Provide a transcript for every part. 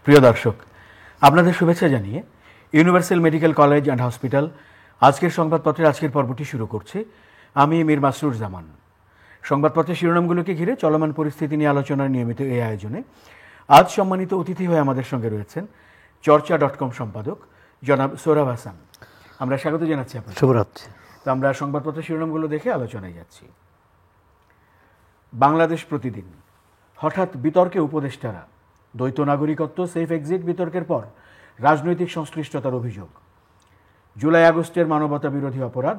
প্রিয় দর্শক, আপনাদের শুভেচ্ছা জানিয়ে universal medical college and hospital আজকের সংবাদপত্রের আজকের পর্বটি শুরু করছি। আমি মীর মাসরুর জামান। সংবাদপত্রের শিরোনামগুলোকে ঘিরে চলমান পরিস্থিতি নিয়ে আলোচনার নিয়মিত এই আয়োজনে আজ সম্মানিত অতিথি হয়ে আমাদের সঙ্গে রয়েছেন চর্চা.com সম্পাদক জনাব সোহরাব হাসান। আমরা স্বাগত জানাচ্ছি আপনাকে। শুভরাত্রি। তো আমরা সংবাদপত্রের শিরোনামগুলো দেখে আলোচনায় যাচ্ছি। বাংলাদেশ প্রতিদিন, হঠাৎ বিতর্কে উপদেষ্টারা, দ্বৈত নাগরিকত্ব সেফ এক্সিট বিতর্কের পর রাজনৈতিক সংশ্লিষ্টতার অভিযোগ, জুলাই আগস্টের মানবতা বিরোধী অপরাধ,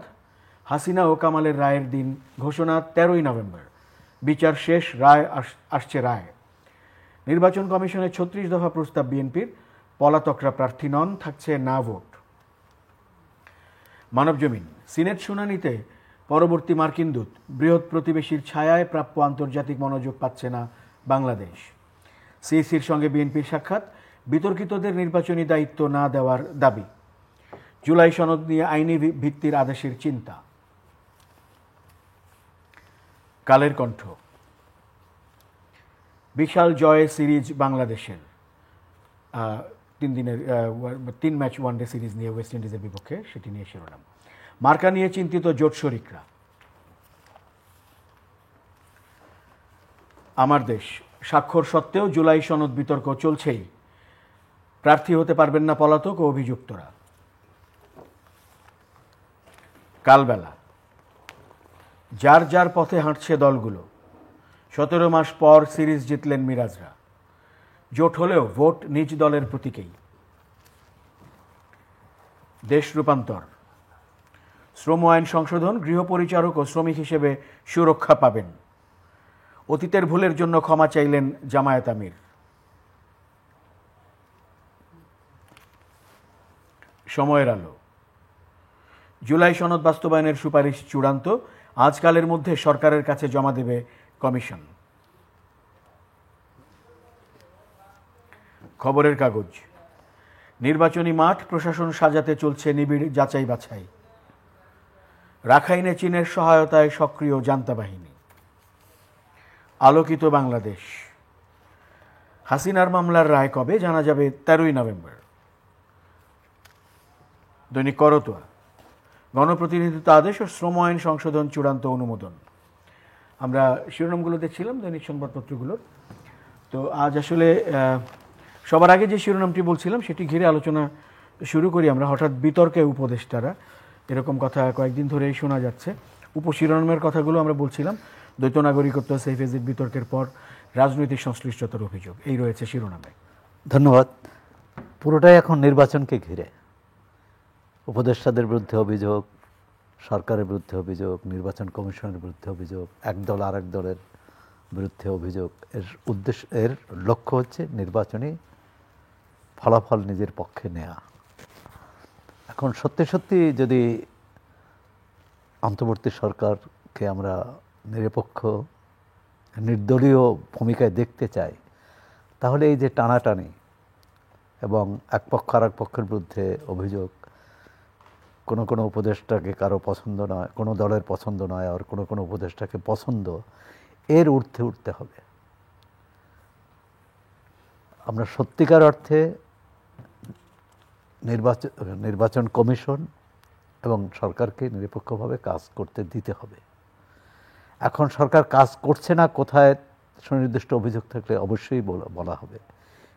হাসিনা ও কামালের রায়ের দিন ঘোষণা 13ই নভেম্বর, বিচার শেষ, রায় আসছে রায়, নির্বাচন কমিশনের 36 দফা প্রস্তাব বিএনপির, পলাতকরা প্রার্থী নন, থাকছে না ভোট। মানবজমিন, সিনেট শুনানিতে পরবর্তী মার্কিন দূত, বৃহৎ প্রতিবেশীর ছায়ায় প্রাপ্য আন্তর্জাতিক মনোযোগ পাচ্ছে না বাংলাদেশ, সিইসির সঙ্গে বিএনপির সাক্ষাৎ, বিতর্কিতদের নির্বাচনী দায়িত্ব না দেওয়ার দাবি, জুলাই সনদ নিয়ে আইনি ভিত্তির আদেশের চিন্তা। কালের কণ্ঠ, বিশাল জয় সিরিজ বাংলাদেশের, 3 ম্যাচ ওয়ানডে সিরিজ নিয়ে ওয়েস্ট ইন্ডিজের বিপক্ষে, সেটি নিয়ে শিরোনাম। মার্কা নিয়ে চিন্তিত জোট শরিকরা। আমার দেশ, স্বাক্ষর সত্ত্বেও জুলাই সনদ বিতর্ক চলছেই, প্রার্থী হতে পারবেন না পলাতক ও অভিযুক্তরা। কালবেলা, যার যার পথে হাঁটছে দলগুলো, 17 মাস পর সিরিজ জিতলেন মিরাজরা, জোট হলেও ভোট নিজ দলের প্রতীকেই। দেশ রূপান্তর, শ্রম আইন সংশোধন, গৃহপরিচারক ও শ্রমিক হিসেবে সুরক্ষা পাবেন, অতীতের ভুলের জন্য ক্ষমা চাইলেন জামায়াত আমির। সময়ের আলো, জুলাই সনদ বাস্তবায়নের সুপারিশ চূড়ান্ত, আজকালের মধ্যে সরকারের কাছে জমা দেবে কমিশন। খবরের কাগজ, নির্বাচনী মাঠ প্রশাসন সাজাতে চলছে নিবিড় যাচাই বাছাই, রাখাইনে চীনের সহায়তায় সক্রিয় জান্তা বাহিনী। আলোকিত বাংলাদেশ, হাসিনার মামলার রায় কবে, জানা যাবে 13ই নভেম্বর। দৈনিক করতোয়া, গণপ্রতিনিধিত্ব আদেশ ও শ্রম আইন সংশোধন চূড়ান্ত অনুমোদন। আমরা শিরোনামগুলো দেখছিলাম দৈনিক সংবাদপত্রগুলোর। তো আজ আসলে সবার আগে যে শিরোনামটি বলছিলাম সেটি ঘিরে আলোচনা শুরু করি আমরা। হঠাৎ বিতর্কে উপদেষ্টারা, এরকম কথা কয়েকদিন ধরেই শোনা যাচ্ছে। উপশিরোনামের কথাগুলো আমরা বলছিলাম, দ্বৈত নাগরিকত্ব সেফ এক্সিট বিতর্কের পর রাজনৈতিক সংশ্লিষ্টতার অভিযোগ, এই রয়েছে শিরোনামে। ধন্যবাদ। পুরোটাই এখন নির্বাচনকে ঘিরে, উপদেষ্টাদের বিরুদ্ধে অভিযোগ, সরকারের বিরুদ্ধে অভিযোগ, নির্বাচন কমিশনের বিরুদ্ধে অভিযোগ, একদল আরেক দলের বিরুদ্ধে অভিযোগ। এর লক্ষ্য হচ্ছে নির্বাচনী ফলাফল নিজের পক্ষে নেয়া। এখন সত্যি সত্যি যদি অন্তর্বর্তী সরকারকে আমরা নিরপেক্ষ নির্দলীয় ভূমিকায় দেখতে চাই, তাহলে এই যে টানাটানি এবং এক পক্ষ আর এক পক্ষের বিরুদ্ধে অভিযোগ, কোনো উপদেষ্টাকে কারো পছন্দ নয়, কোনো দলের পছন্দ নয়, আর কোনো উপদেষ্টাকে পছন্দ, এর ঊর্ধ্বে উঠতে হবে। আমরা সত্যিকার অর্থে নির্বাচন কমিশন এবং সরকারকে নিরপেক্ষভাবে কাজ করতে দিতে হবে। এখন সরকার কাজ করছে না, কোথায় সুনির্দিষ্ট অভিযোগ থাকলে অবশ্যই বলা হবে,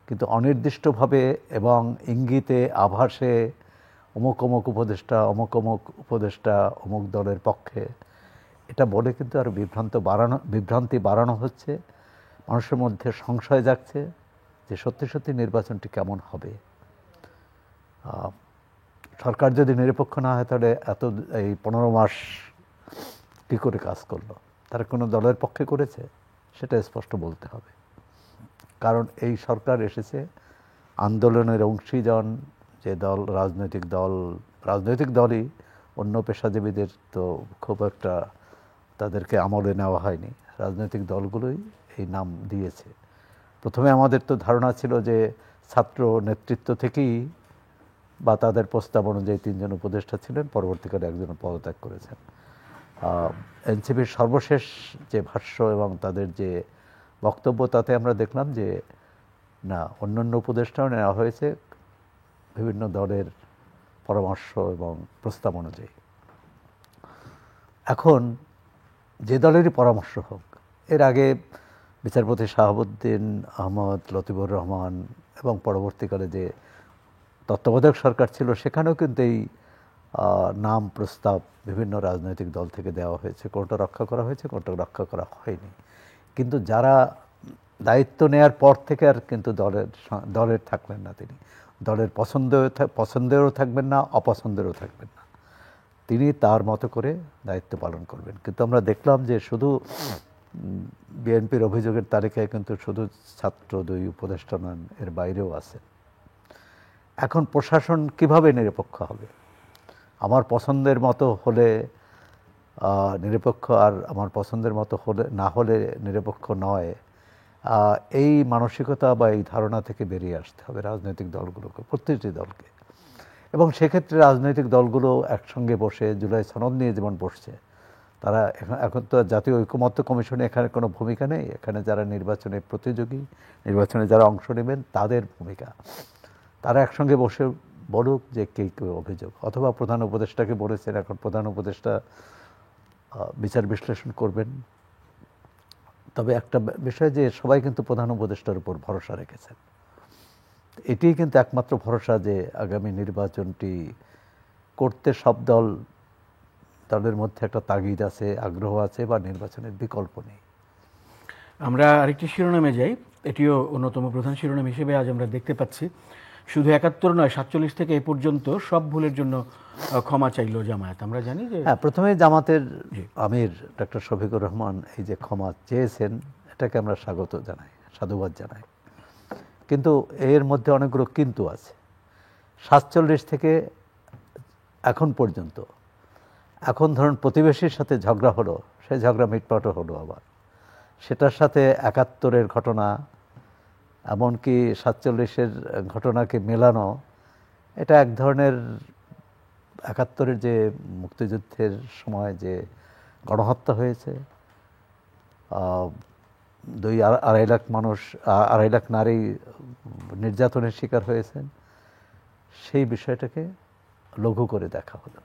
কিন্তু অনির্দিষ্টভাবে এবং ইঙ্গিতে আভাসে অমুক অমুক উপদেষ্টা অমুক দলের পক্ষে, এটা বলে কিন্তু আরও বিভ্রান্তি বাড়ানো হচ্ছে। মানুষের মধ্যে সংশয় জাগছে যে সত্যি সত্যি নির্বাচনটি কেমন হবে। সরকার যদি নিরপেক্ষ না হয়, তাহলে এই 15 মাস কী করে কাজ করলো? তারা কোনো দলের পক্ষে করেছে? সেটা স্পষ্ট বলতে হবে। কারণ এই সরকার এসেছে আন্দোলনের অংশীজন যে দল, রাজনৈতিক দলই, অন্য পেশাজীবীদের তো খুব একটা তাদেরকে আমলে নেওয়া হয়নি, রাজনৈতিক দলগুলোই এই নাম দিয়েছে। প্রথমে আমাদের তো ধারণা ছিল যে ছাত্র নেতৃত্ব থেকেই বা তাদের প্রস্তাব অনুযায়ী 3 জন উপদেষ্টা ছিলেন, পরবর্তীকালে একজন পদত্যাগ করেছেন। এনসিপির সর্বশেষ যে ভাষ্য এবং তাদের যে বক্তব্য, তাতে আমরা দেখলাম যে না, অন্যান্য উপদেষ্টাও নেওয়া হয়েছে বিভিন্ন দলের পরামর্শ এবং প্রস্তাব অনুযায়ী। এখন যে দলেরই পরামর্শ হোক, এর আগে বিচারপতি শাহাবুদ্দিন আহমদ, লতিফুর রহমান এবং পরবর্তীকালে যে তত্ত্বাবধায়ক সরকার ছিল সেখানেও কিন্তু এই নাম প্রস্তাব বিভিন্ন রাজনৈতিক দল থেকে দেওয়া হয়েছে। কোনটা রক্ষা করা হয়েছে, কোনটা রক্ষা করা হয়নি। কিন্তু যারা দায়িত্ব নেয়ার পর থেকে আর কিন্তু দলের থাকলেন না, তিনি দলের পছন্দেরও থাকবেন না, অপছন্দেরও থাকবেন না, তিনি তার মতো করে দায়িত্ব পালন করবেন। কিন্তু আমরা দেখলাম যে শুধু বিএনপির অভিযোগের তালিকায় কিন্তু শুধু ছাত্র 2 উপদেষ্টা নন, এর বাইরেও আছে। এখন প্রশাসন কিভাবে নিরপেক্ষ হবে? আমার পছন্দের মতো হলে নিরপেক্ষ, আর আমার পছন্দের মতো হলে না হলে নিরপেক্ষ নয়, এই মানসিকতা বা এই ধারণা থেকে বেরিয়ে আসতে হবে রাজনৈতিক দলগুলোকে, প্রত্যেকটি দলকে। এবং সেক্ষেত্রে রাজনৈতিক দলগুলো একসঙ্গে বসে জুলাই সনদ নিয়ে যেমন বসছে, তারা এখন তো জাতীয় ঐকমত্য কমিশনে এখানে কোনো ভূমিকা নেই। এখানে যারা নির্বাচনে প্রতিযোগী, নির্বাচনে যারা অংশ নেবেন, তাদের ভূমিকা। তারা একসঙ্গে বসে বলুক যে কে অভিযোগ, অথবা প্রধান উপদেষ্টাকে বলেছেন, এখন প্রধান উপদেষ্টা বিচার বিশ্লেষণ করবেন। তবে একটা বিষয় যে সবাই কিন্তু প্রধান উপদেষ্টার উপর ভরসা রেখেছেন। এটিই কিন্তু একমাত্র ভরসা যে আগামী নির্বাচনটি করতে সব দলের মধ্যে একটা তাগিদ আছে, আগ্রহ আছে, বা নির্বাচনের বিকল্প নেই। আমরা আরেকটি শিরোনামে যাই। এটিও অন্যতম প্রধান শিরোনাম হিসেবে আজ আমরা দেখতে পাচ্ছি, শুধু 71 নয়, 47 থেকে এ পর্যন্ত সব ভুলের জন্য ক্ষমা চাইল জামায়াত। আমরা জানি যে প্রথমে জামাতের আমির ডক্টর শফিকুর রহমান এই যে ক্ষমা চেয়েছেন, এটাকে আমরা স্বাগত জানাই, সাধুবাদ জানাই। কিন্তু এর মধ্যে অনেকগুলো কিন্তু আছে। 47 থেকে এখন পর্যন্ত, এখন ধরুন প্রতিবেশীর সাথে ঝগড়া হলো, সেই ঝগড়া মিটমাটও হলো, আবার সেটার সাথে 71-এর ঘটনা, এমনকি 47-এর ঘটনাকে মেলানো, এটা এক ধরনের 71-এর যে মুক্তিযুদ্ধের সময় যে গণহত্যা হয়েছে, 2-2.5 লাখ মানুষ, 2.5 লাখ নারী নির্যাতনের শিকার হয়েছেন, সেই বিষয়টাকে লঘু করে দেখা হলো।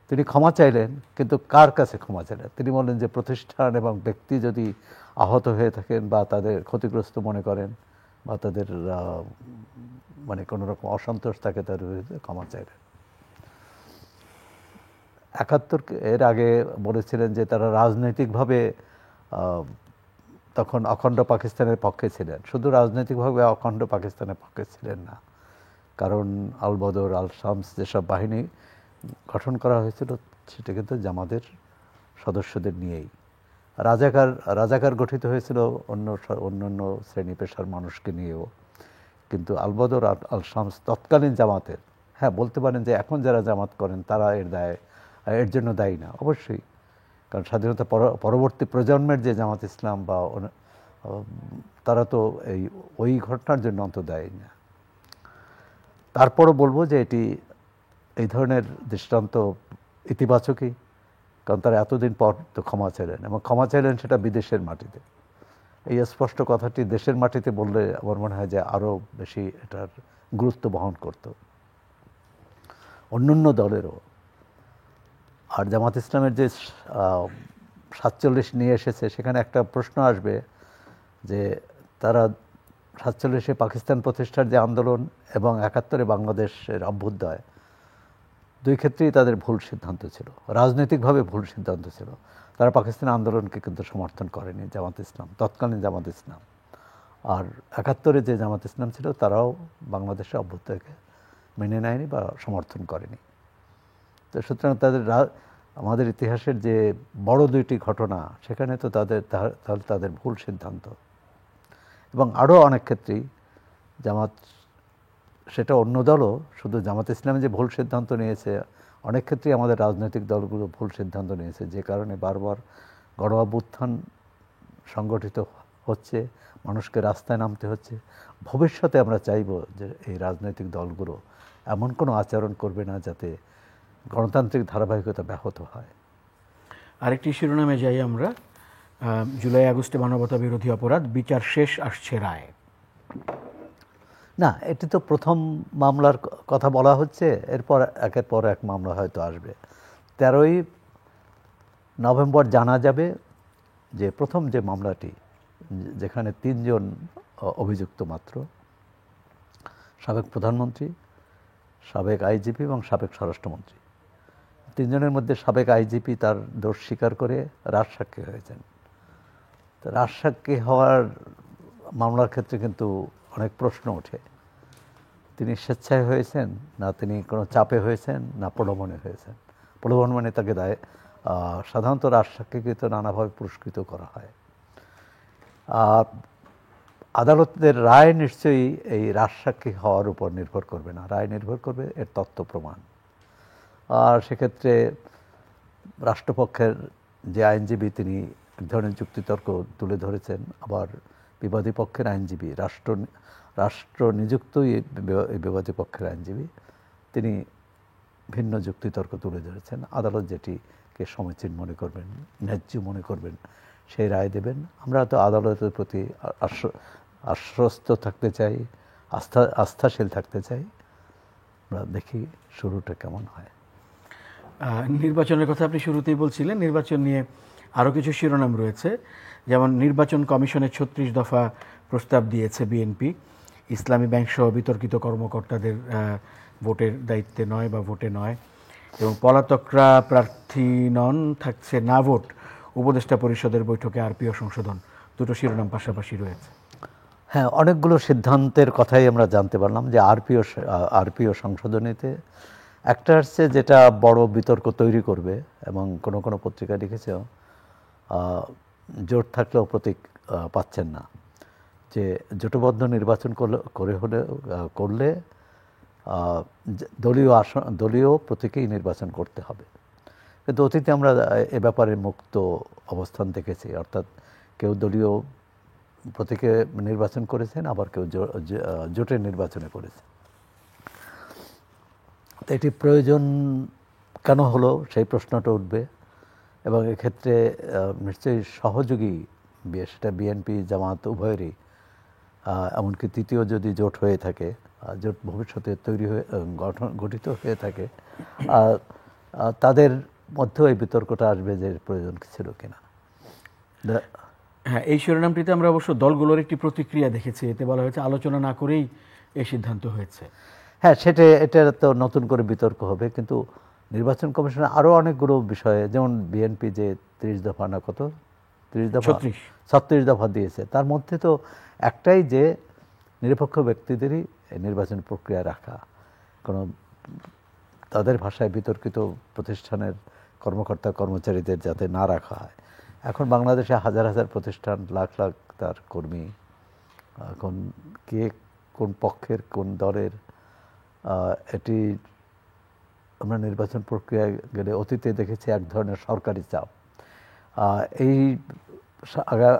তিনি ক্ষমা চাইলেন, কিন্তু কার কাছে ক্ষমা চাইলেন? তিনি বললেন যে প্রতিষ্ঠান এবং ব্যক্তি যদি আহত হয়ে থাকেন বা তাদের ক্ষতিগ্রস্ত মনে করেন বা তাদের মানে কোনো রকম অসন্তোষ থাকে, তার বিরুদ্ধে ক্ষমা চাইলেন। 71 এর আগে বলেছিলেন যে তারা রাজনৈতিকভাবে তখন অখণ্ড পাকিস্তানের পক্ষে ছিলেন। শুধু রাজনৈতিকভাবে অখণ্ড পাকিস্তানের পক্ষে ছিলেন না, কারণ আল বদর, আল শামস যেসব বাহিনী গঠন করা হয়েছিল সেটা কিন্তু জামাতের সদস্যদের নিয়েই। রাজাকার গঠিত হয়েছিল অন্যান্য শ্রেণী পেশার মানুষকে নিয়েও, কিন্তু আল বদর, আল শামস তৎকালীন জামাতের। হ্যাঁ, বলতে পারেন যে এখন যারা জামাত করেন তারা এর জন্য দায়ী না, অবশ্যই, কারণ স্বাধীনতা পরবর্তী প্রজন্মের যে জামাত ইসলাম বা তারা তো ওই ঘটনার জন্য অন্তত দায়ী না। তারপরও বলবো যে এটি এই ধরনের দৃষ্টান্ত ইতিবাচকই, কারণ তারা এতদিন পর তো ক্ষমা চাইলেন, এবং ক্ষমা চাইলেন সেটা বিদেশের মাটিতে। এই স্পষ্ট কথাটি দেশের মাটিতে বললে আমার মনে হয় যে আরও বেশি এটার গুরুত্ব বহন করত অন্যান্য দলেরও। আর জামাত ইসলামের যে 47 নিয়ে এসেছে, সেখানে একটা প্রশ্ন আসবে যে তারা 47-এ পাকিস্তান প্রতিষ্ঠার যে আন্দোলন এবং 71-এ বাংলাদেশের অভ্যুদয়, দুই ক্ষেত্রেই তাদের ভুল সিদ্ধান্ত ছিল, রাজনৈতিকভাবে ভুল সিদ্ধান্ত ছিল। তারা পাকিস্তান আন্দোলনকে কিন্তু সমর্থন করেনি জামাত ইসলাম, তৎকালীন জামাত ইসলাম। আর 71-এ যে জামাত ইসলাম ছিল, তারাও বাংলাদেশের অভ্যুদয়কে মেনে নেয়নি বা সমর্থন করেনি। তো সুতরাং আমাদের ইতিহাসের যে বড় দুইটি ঘটনা, সেখানে তো তাদের ভুল সিদ্ধান্ত। এবং আরও অনেক ক্ষেত্রেই জামাত, সেটা অন্য দলও, শুধু জামাত ইসলামে যে ভুল সিদ্ধান্ত নিয়েছে, অনেক ক্ষেত্রেই আমাদের রাজনৈতিক দলগুলো ভুল সিদ্ধান্ত নিয়েছে, যে কারণে বারবার গণ অভ্যুত্থান সংগঠিত হচ্ছে, মানুষকে রাস্তায় নামতে হচ্ছে। ভবিষ্যতে আমরা চাইব যে এই রাজনৈতিক দলগুলো এমন কোনো আচরণ করবে না যাতে গণতান্ত্রিক ধারাবাহিকতা ব্যাহত হয়। আরেকটি শিরোনামে যাই আমরা, জুলাই আগস্টে মানবতা বিরোধী অপরাধ, বিচার শেষ, আসছে রায়। না, এটি তো প্রথম মামলার কথা বলা হচ্ছে, এরপর একের পর এক মামলা হয়তো আসবে। 13ই নভেম্বর জানা যাবে যে প্রথম যে মামলাটি, যেখানে 3 জন অভিযুক্ত মাত্র, সাবেক প্রধানমন্ত্রী, সাবেক আইজিপি এবং সাবেক স্বরাষ্ট্রমন্ত্রী। 3 জনের মধ্যে সাবেক আইজিপি তার দোষ স্বীকার করে রাজসাক্ষী হয়েছেন। তো রাজসাক্ষী হওয়ার মামলার ক্ষেত্রে কিন্তু অনেক প্রশ্ন ওঠে। তিনি স্বেচ্ছায় হয়েছেন, না তিনি কোনো চাপে হয়েছেন, না প্রলোভনে হয়েছেন। প্রলোভন মানে তাকে সাধারণত রাজসাক্ষীকে তো নানাভাবে পুরস্কৃত করা হয়। আর আদালতের রায় নিশ্চয়ই এই রাজসাক্ষী হওয়ার উপর নির্ভর করবে না, রায় নির্ভর করবে এর তথ্য প্রমাণ। আর সেক্ষেত্রে রাষ্ট্রপক্ষের যে আইনজীবী, তিনি এক ধরনের যুক্তিতর্ক তুলে ধরেছেন, আবার বিবাদী পক্ষের আইনজীবী, রাষ্ট্র নিযুক্তই এই বিবাদী পক্ষের আইনজীবী, তিনি ভিন্ন যুক্তিতর্ক তুলে ধরেছেন। আদালত যেটিকে সমীচীন মনে করবেন, ন্যায্য মনে করবেন, সেই রায় দেবেন। আমরা তো আদালতের প্রতি আশ্বস্ত থাকতে চাই, আস্থাশীল থাকতে চাই। আমরা দেখি শুরুটা কেমন হয়। নির্বাচনের কথা আপনি শুরুতেই বলছিলেন, নির্বাচন নিয়ে আরও কিছু শিরোনাম রয়েছে। যেমন নির্বাচন কমিশনের 36 দফা প্রস্তাব দিয়েছে বিএনপি। ইসলামী ব্যাংকসহ বিতর্কিত কর্মকর্তাদের ভোটের দায়িত্বে নয় বা ভোটে নয়, এবং পলাতকরা প্রার্থী নন, থাকছে না ভোট। উপদেষ্টা পরিষদের বৈঠকে আরপিও সংশোধন, দুটো শিরোনাম পাশাপাশি রয়েছে। হ্যাঁ, অনেকগুলো সিদ্ধান্তের কথাই আমরা জানতে পারলাম যে আরপিও সংশোধনীতে একটা হচ্ছে যেটা বড় বিতর্ক তৈরি করবে, এবং কোনো কোনো পত্রিকা লিখেছে জোট থাকলেও প্রতীক পাচ্ছেন না, যে জোটবদ্ধ নির্বাচন করলে দলীয় প্রতীকেই নির্বাচন করতে হবে। কিন্তু অতীতে আমরা এ ব্যাপারে মুক্ত অবস্থান দেখেছি, অর্থাৎ কেউ দলীয় প্রতীকে নির্বাচন করেছেন, আবার কেউ জোটের নির্বাচনে করেছেন। তো এটি প্রয়োজন কেন হলো, সেই প্রশ্নটা উঠবে। এবং এক্ষেত্রে নিশ্চয়ই সহযোগী, সেটা বিএনপি জামাত উভয়েরই, এমনকি তৃতীয় যদি জোট হয়ে থাকে, জোট ভবিষ্যতে গঠিত হয়ে থাকে, তাদের মধ্যেও এই বিতর্কটা আসবে যে প্রয়োজন ছিল কিনা। হ্যাঁ, এই শিরোনামটিতে আমরা অবশ্য দলগুলোর একটি প্রতিক্রিয়া দেখেছি। এতে বলা হয়েছে আলোচনা না করেই এই সিদ্ধান্ত হয়েছে। হ্যাঁ, এটা তো নতুন করে বিতর্ক হবে। কিন্তু নির্বাচন কমিশনের আরও অনেকগুলো বিষয়ে, যেমন বিএনপি যে 30 দফা না কত 36 দফা দিয়েছে, তার মধ্যে তো একটাই যে নিরপেক্ষ ব্যক্তিদেরই নির্বাচন প্রক্রিয়া রাখা, কোনো তাদের ভাষায় বিতর্কিত প্রতিষ্ঠানের কর্মকর্তা কর্মচারীদের যাতে না রাখা হয়। এখন বাংলাদেশে হাজার হাজার প্রতিষ্ঠান, লাখ লাখ তার কর্মী, এখন কে কোন পক্ষের কোন দলের, এটি আমরা নির্বাচন প্রক্রিয়ায় গেলে অতীতে দেখেছি এক ধরনের সরকারি চাপ। এই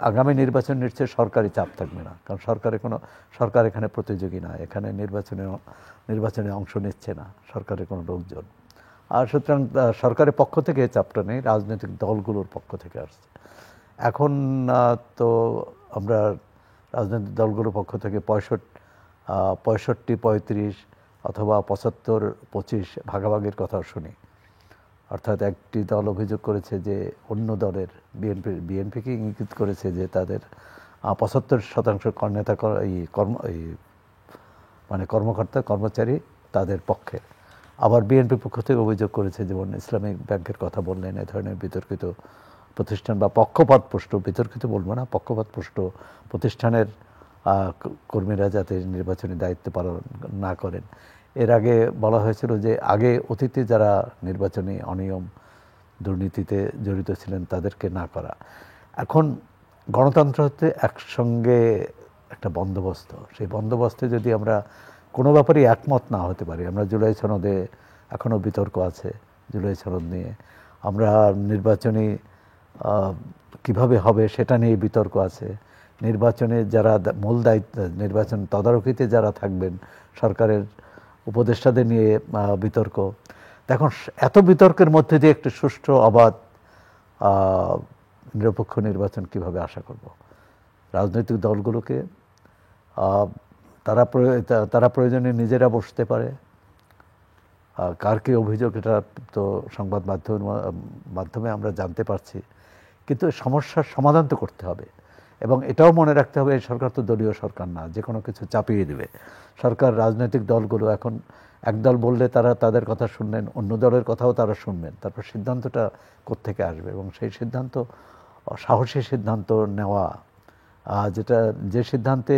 আগামী নির্বাচন নিশ্চয়ই সরকারি চাপ থাকবে না, কারণ সরকার এখানে প্রতিযোগী না, এখানে নির্বাচনে অংশ নিচ্ছে না সরকারের কোনো লোকজন। আর সুতরাং সরকারের পক্ষ থেকে চাপটা নেই, রাজনৈতিক দলগুলোর পক্ষ থেকে আসছে। এখন তো আমরা রাজনৈতিক দলগুলোর পক্ষ থেকে 65-35 অথবা 75-25 ভাগাভাগির কথাও শুনি। অর্থাৎ একটি দল অভিযোগ করেছে যে অন্য দলের বিএনপিকে ইঙ্গিত করেছে যে তাদের 75% নেতা কর্মকর্তা কর্মচারী তাদের পক্ষে। আবার বিএনপি পক্ষ থেকে অভিযোগ করেছে, যেমন ইসলামিক ব্যাংকের কথা বললেন, এ ধরনের বিতর্কিত প্রতিষ্ঠান বা পক্ষপাতপুষ্ট, বিতর্কিত বলবো না, পক্ষপাতপুষ্ট প্রতিষ্ঠানের কর্মীরা যাতে নির্বাচনী দায়িত্ব পালন না করেন। এর আগে বলা হয়েছিল যে আগে অতীতে যারা নির্বাচনী অনিয়ম দুর্নীতিতে জড়িত ছিলেন তাদেরকে না করা। এখন গণতন্ত্র হচ্ছে একসঙ্গে একটা বন্দোবস্ত। সেই বন্দোবস্তে যদি আমরা কোনো ব্যাপারেই একমত না হতে পারি, আমরা জুলাই সনদে এখনও বিতর্ক আছে, জুলাই সনদ নিয়ে আমরা নির্বাচনী কিভাবে হবে সেটা নিয়ে বিতর্ক আছে, নির্বাচনে যারা মূল দায়িত্ব, নির্বাচন তদারকিতে যারা থাকবেন, সরকারের উপদেষ্টাদের নিয়ে বিতর্ক। দেখুন, এত বিতর্কের মধ্যে দিয়ে একটি সুষ্ঠু অবাধ নিরপেক্ষ নির্বাচন কিভাবে আশা করব? রাজনৈতিক দলগুলোকে তারা প্রয়োজনে নিজেরা বসতে পারে। কার কী অভিযোগ এটা তো সংবাদ মাধ্যমে আমরা জানতে পারছি, কিন্তু সমস্যার সমাধান তো করতে হবে। এবং এটাও মনে রাখতে হবে এই সরকার তো দলীয় সরকার না, যে কোনো কিছু চাপিয়ে দেবে। সরকার, রাজনৈতিক দলগুলো এখন এক দল বললে তারা তাদের কথা শুনবেন, অন্য দলের কথাও তারা শুনবেন, তারপর সিদ্ধান্তটা কোত্থেকে আসবে, এবং সেই সিদ্ধান্ত সাহসী সিদ্ধান্ত নেওয়া, যে সিদ্ধান্তে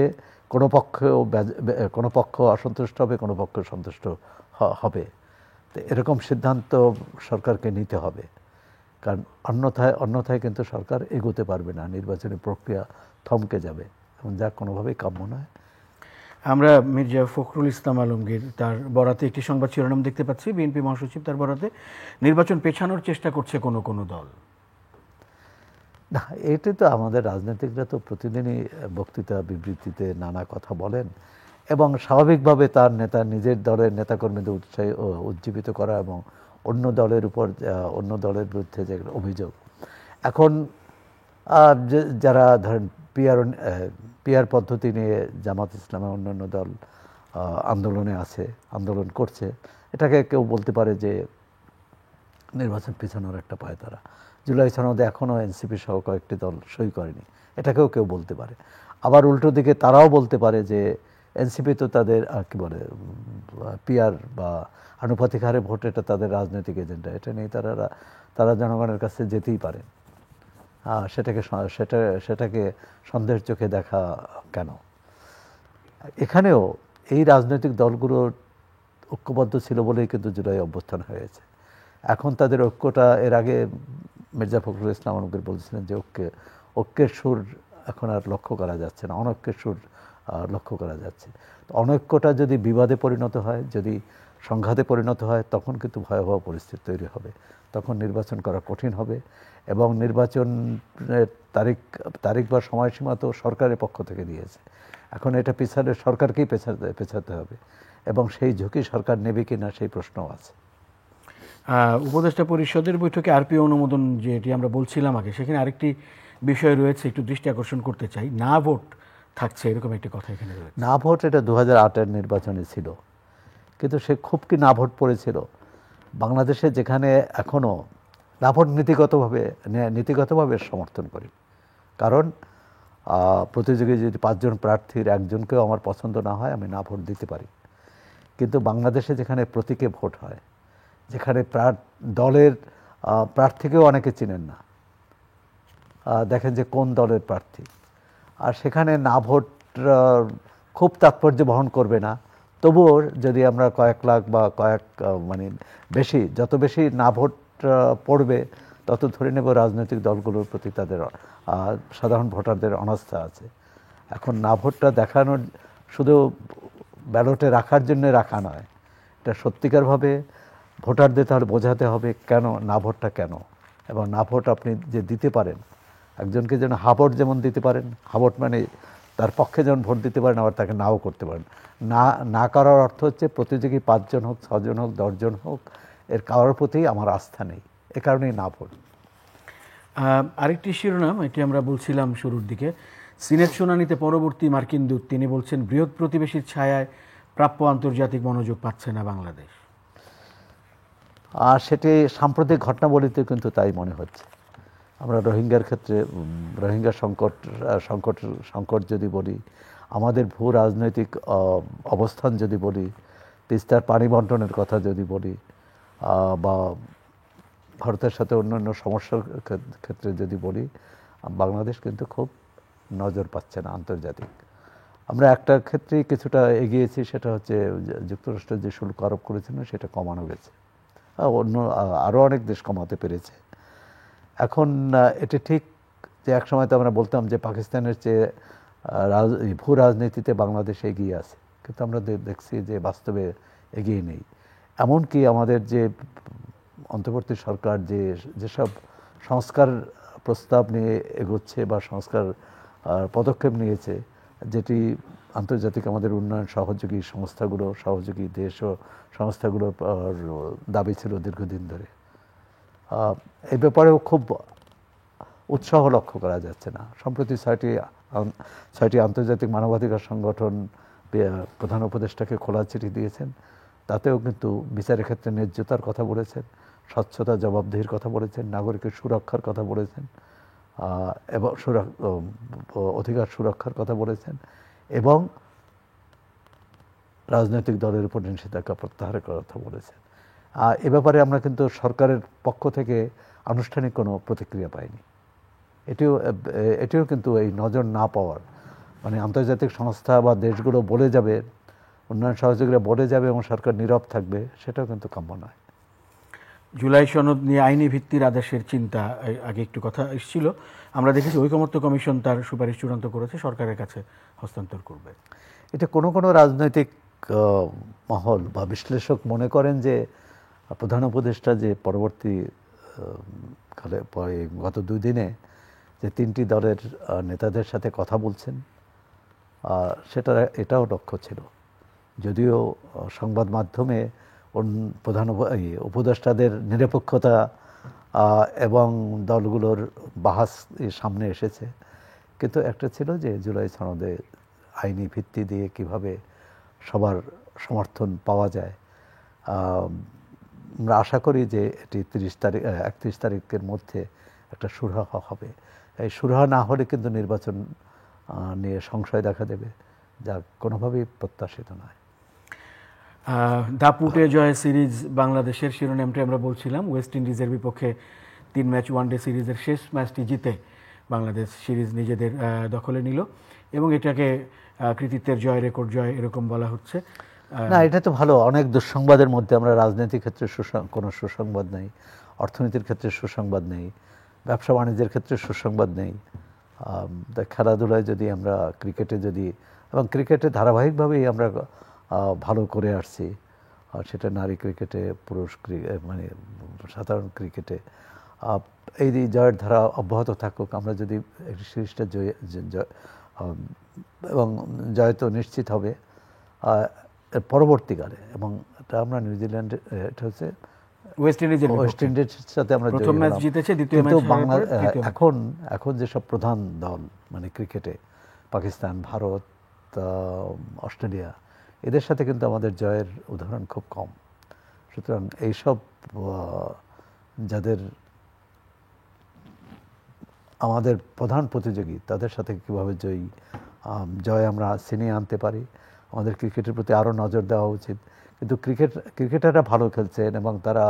কোনো পক্ষ অসন্তুষ্ট হবে, কোনো পক্ষ সন্তুষ্ট হবে। তো এরকম সিদ্ধান্ত সরকারকে নিতে হবে, কারণ অন্যথায় কিন্তু সরকার এগোতে পারবে না, নির্বাচনী প্রক্রিয়া থমকে যাবে, এবং যা কোনোভাবেই কাম্য নয়। আমরা মির্জা ফখরুল ইসলাম আলমগীর তার বরাতে একটি সংবাদ শিরোনাম দেখতে পাচ্ছি, বিএনপি মহাসচিব তার বরাতে নির্বাচন পেছানোর চেষ্টা করছে কোনো কোনো দল। না, এটি তো আমাদের রাজনীতিকরা তো প্রতিদিনই বক্তৃতা বিবৃতিতে নানা কথা বলেন, এবং স্বাভাবিকভাবে তার নিজের দলের নেতাকর্মীদের উজ্জীবিত করা এবং অন্য দলের বিরুদ্ধে যে অভিযোগ। এখন যারা ধরেন পিআর পদ্ধতি নিয়ে জামাত ইসলামের অন্যান্য দল আন্দোলন করছে, এটাকে কেউ বলতে পারে যে নির্বাচন পিছানোর একটা পায়তারা। জুলাই সনদে এখনও এনসিপি সহ কয়েকটি দল সই করেনি, এটাকেও কেউ বলতে পারে। আবার উল্টো দিকে তারাও বলতে পারে যে এনসিপি তো তাদের পিআর বা আনুপাতিক হারে ভোট, এটা তাদের রাজনৈতিক এজেন্ডা, এটা নিয়ে তারা জনগণের কাছে যেতেই পারে। সেটাকে সন্দেহের চোখে দেখা কেন? এখানেও এই রাজনৈতিক দলগুলো ঐক্যবদ্ধ ছিল বলেই কিন্তু জুলাই অভ্যুত্থান হয়েছে। এখন তাদের ঐক্যটা, এর আগে মির্জা ফখরুল ইসলাম আলমগীর বলছিলেন যে ঐক্যের সুর এখন আর লক্ষ্য করা যাচ্ছে না, অনৈক্যের সুর লক্ষ্য করা যাচ্ছে। তো অনৈক্যটা যদি বিবাদে পরিণত হয়, যদি সংঘাতে পরিণত হয়, তখন কিন্তু ভয়াবহ পরিস্থিতি তৈরি হবে, তখন নির্বাচন করা কঠিন হবে। এবং নির্বাচনের তারিখ বা সময়সীমা তো সরকারের পক্ষ থেকে দিয়েছে, এখন এটা সরকারকেই পেছাতে হবে, এবং সেই ঝুঁকি সরকার নেবে কিনা সেই প্রশ্নও আছে। উপদেষ্টা পরিষদের বৈঠকে আরপিও অনুমোদন যেটি আমরা বলছিলাম আগে, সেখানে আরেকটি বিষয় রয়েছে, একটু দৃষ্টি আকর্ষণ করতে চাই। না ভোট থাকছে, এরকম একটি কথা এখানে রয়েছে। না ভোট, এটা 2008-এর নির্বাচনে ছিল, কিন্তু সে খুব কি না ভোট পড়েছিল বাংলাদেশে, যেখানে এখনও না ভোট নীতিগতভাবে সমর্থন করি। কারণ প্রতিযোগী যদি 5 জন প্রার্থীর একজনকেও আমার পছন্দ না হয়, আমি না ভোট দিতে পারি। কিন্তু বাংলাদেশে যেখানে প্রতীকে ভোট হয়, যেখানে দলের প্রার্থীকেও অনেকে চিনেন না, দেখেন যে কোন দলের প্রার্থী, আর সেখানে না ভোট খুব তাৎপর্য বহন করবে না। তবুও যদি আমরা কয়েক লাখ বা যত বেশি না ভোট পড়বে, তত ধরে নেব রাজনৈতিক দলগুলোর প্রতি তাদের সাধারণ ভোটারদের অনাস্থা আছে। এখন না ভোটটা দেখানোর, শুধু ব্যালটে রাখার জন্য রাখা নয়, এটা সত্যিকারভাবে ভোটারদের তাহলে বোঝাতে হবে কেন না ভোটটা কেন, এবং না ভোট আপনি যে দিতে পারেন, একজনকে যেন হাভোট যেমন দিতে পারেন, হাভোট মানে তার পক্ষে যেমন ভোট দিতে পারেন, আবার তাকে নাও করতে পারেন। না করার অর্থ হচ্ছে প্রতিযোগী 5 জন হোক, 6 জন হোক, 10 জন হোক, এর কারোর প্রতি আমার আস্থা নেই, এ কারণেই না ভোট। আরেকটি শিরোনাম, এটি আমরা বলছিলাম শুরুর দিকে, সিনেট শুনানিতে পরবর্তী মার্কিন দূত, তিনি বলছেন বৃহৎ প্রতিবেশীর ছায়ায় প্রাপ্য আন্তর্জাতিক মনোযোগ পাচ্ছে না বাংলাদেশ। আর সেটি সাম্প্রতিক ঘটনাবলিতে কিন্তু তাই মনে হচ্ছে। আমরা রোহিঙ্গার ক্ষেত্রে, রোহিঙ্গা সংকট যদি বলি, আমাদের ভূ রাজনৈতিক অবস্থান যদি বলি, তিস্তার পানি বন্টনের কথা যদি বলি, বা ভারতের সাথে অন্যান্য সমস্যার ক্ষেত্রে যদি বলি, বাংলাদেশ কিন্তু খুব নজর পাচ্ছে না আন্তর্জাতিক। আমরা একটা ক্ষেত্রেই কিছুটা এগিয়েছি, সেটা হচ্ছে যুক্তরাষ্ট্র যে শুল্ক আরোপ করেছিল সেটা কমানো গেছে, আরও অনেক দেশ কমাতে পেরেছে। এখন এটা ঠিক যে একসময় তো আমরা বলতাম যে পাকিস্তানের চেয়ে ভূ রাজনীতিতে বাংলাদেশ এগিয়ে আছে, কিন্তু আমরা দেখছি যে বাস্তবে এগিয়ে নেই। এমনকি আমাদের যে অন্তর্বর্তী সরকার যেসব সংস্কার প্রস্তাব নিয়ে এগোচ্ছে বা সংস্কার পদক্ষেপ নিয়েছে, যেটি আন্তর্জাতিক আমাদের উন্নয়ন সহযোগী দেশ ও সংস্থাগুলোর দাবি ছিল দীর্ঘদিন ধরে, এই ব্যাপারেও খুব উৎসাহ লক্ষ্য করা যাচ্ছে না। সম্প্রতি 6টি আন্তর্জাতিক মানবাধিকার সংগঠন প্রধান উপদেষ্টাকে খোলা চিঠি দিয়েছেন, তাতেও কিন্তু বিচারের ক্ষেত্রে ন্যায্যতার কথা বলেছেন, স্বচ্ছতা জবাবদিহির কথা বলেছেন, নাগরিকের সুরক্ষার কথা বলেছেন, এবং অধিকার সুরক্ষার কথা বলেছেন, এবং রাজনৈতিক দলের উপর নিষেধাজ্ঞা প্রত্যাহারের কথা বলেছেন। এ ব্যাপারে আমরা কিন্তু সরকারের পক্ষ থেকে আনুষ্ঠানিক কোনো প্রতিক্রিয়া পাইনি। এটিও কিন্তু এই নজর না পাওয়ার, মানে আন্তর্জাতিক সংস্থা বা দেশগুলো বলে যাবে, উন্নয়ন সহযোগীরা বলে যাবে এবং সরকার নীরব থাকবে, সেটাও কিন্তু কাম্য নয়। জুলাই সনদ নিয়ে আইনি ভিত্তির আদেশের চিন্তা আগে একটু কথা এসেছিল। আমরা দেখেছি ঐকমত্য কমিশন তার সুপারিশ চূড়ান্ত করেছে, সরকারের কাছে হস্তান্তর করবে। এটা কোনো কোনো রাজনৈতিক মহল বা বিশ্লেষক মনে করেন যে প্রধান উপদেষ্টা যে পরবর্তী গত 2 দিনে যে 3টি দলের নেতাদের সাথে কথা বলছেন, এটাও লক্ষ্য ছিল। যদিও সংবাদ মাধ্যমে প্রধান উপদেষ্টাদের নিরপেক্ষতা এবং দলগুলোর বাহাস সামনে এসেছে, কিন্তু একটা ছিল যে জুলাই সনদে আইনি ভিত্তি দিয়ে কিভাবে সবার সমর্থন পাওয়া যায়। আমরা আশা করি যে এটি 31 তারিখের মধ্যে একটা সুরাহা হবে। এই সুরাহা না হলে কিন্তু নির্বাচন নিয়ে সংশয় দেখা দেবে, যা কোনোভাবেই প্রত্যাশিত নয়। দাপুটে জয় সিরিজ বাংলাদেশের শিরোনামটি আমরা বলছিলাম। ওয়েস্ট ইন্ডিজের বিপক্ষে 3 ম্যাচ ওয়ানডে সিরিজের শেষ ম্যাচটি জিতে বাংলাদেশ সিরিজ নিজেদের দখলে নিল এবং এটাকে কৃতিত্বের জয়, রেকর্ড জয় এরকম বলা হচ্ছে। না, এটা তো ভালো। অনেক দুঃসংবাদের মধ্যে আমরা রাজনৈতিক ক্ষেত্রে কোনো সুসংবাদ নেই, অর্থনীতির ক্ষেত্রে সুসংবাদ নেই, ব্যবসা বাণিজ্যের ক্ষেত্রে সুসংবাদ নেই। খেলাধুলায় যদি আমরা এবং ক্রিকেটে ধারাবাহিকভাবেই আমরা ভালো করে আসছি, সেটা নারী ক্রিকেটে, পুরুষ মানে সাধারণ ক্রিকেটে। এই জয়ের ধারা অব্যাহত থাকুক। আমরা যদি একটি সিরিজটা এবং জয় তো নিশ্চিত হবে পরবর্তীকালে, এবং এটা আমরা নিউজিল্যান্ডে, এটা হচ্ছে ওয়েস্ট ইন্ডিজের সাথে আমরা প্রথম ম্যাচ জিতেছে, দ্বিতীয় ম্যাচ এখন যেসব প্রধান দল মানে ক্রিকেটে পাকিস্তান, ভারত, অস্ট্রেলিয়া, এদের সাথে কিন্তু আমাদের জয়ের উদাহরণ খুব কম। সুতরাং এইসব যাদের আমাদের প্রধান প্রতিযোগী, তাদের সাথে কীভাবে জয় আমরা ছিনিয়ে আনতে পারি, আমাদের ক্রিকেটের প্রতি আরও নজর দেওয়া উচিত। কিন্তু ক্রিকেটাররা ভালো খেলছেন এবং তারা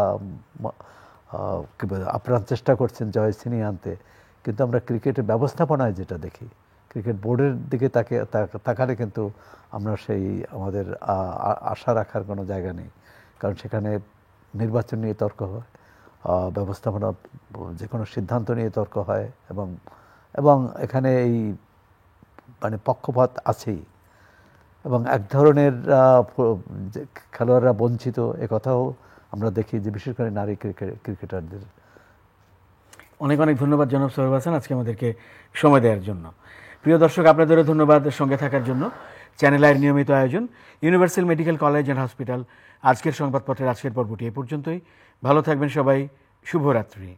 আপ্রাণ চেষ্টা করছেন জয় ছিনিয়ে আনতে, কিন্তু আমরা ক্রিকেটের ব্যবস্থাপনায় যেটা দেখি, ক্রিকেট বোর্ডের দিকে তাকালে কিন্তু আমরা আমাদের আশা রাখার কোনো জায়গা নেই। কারণ সেখানে নির্বাচন নিয়ে তর্ক হয়, ব্যবস্থাপনা যে কোনো সিদ্ধান্ত নিয়ে তর্ক হয়, এবং এখানে এই মানে পক্ষপাত আছেই, এবং এক ধরনের খেলোয়াড়রা বঞ্চিত, একথাও আমরা দেখি যে বিশেষ করে নারী ক্রিকেটারদের। অনেক অনেক ধন্যবাদ জনাব সোহেব হাসান আজকে আমাদেরকে সময় দেওয়ার জন্য। প্রিয় দর্শক, আপনাদেরও ধন্যবাদ সঙ্গে থাকার জন্য। চ্যানেল আইয়ের নিয়মিত আয়োজন universal medical college and hospital. আজকের সংবাদপত্রের আজকের পর্বটি এ পর্যন্তই। ভালো থাকবেন সবাই। শুভরাত্রি।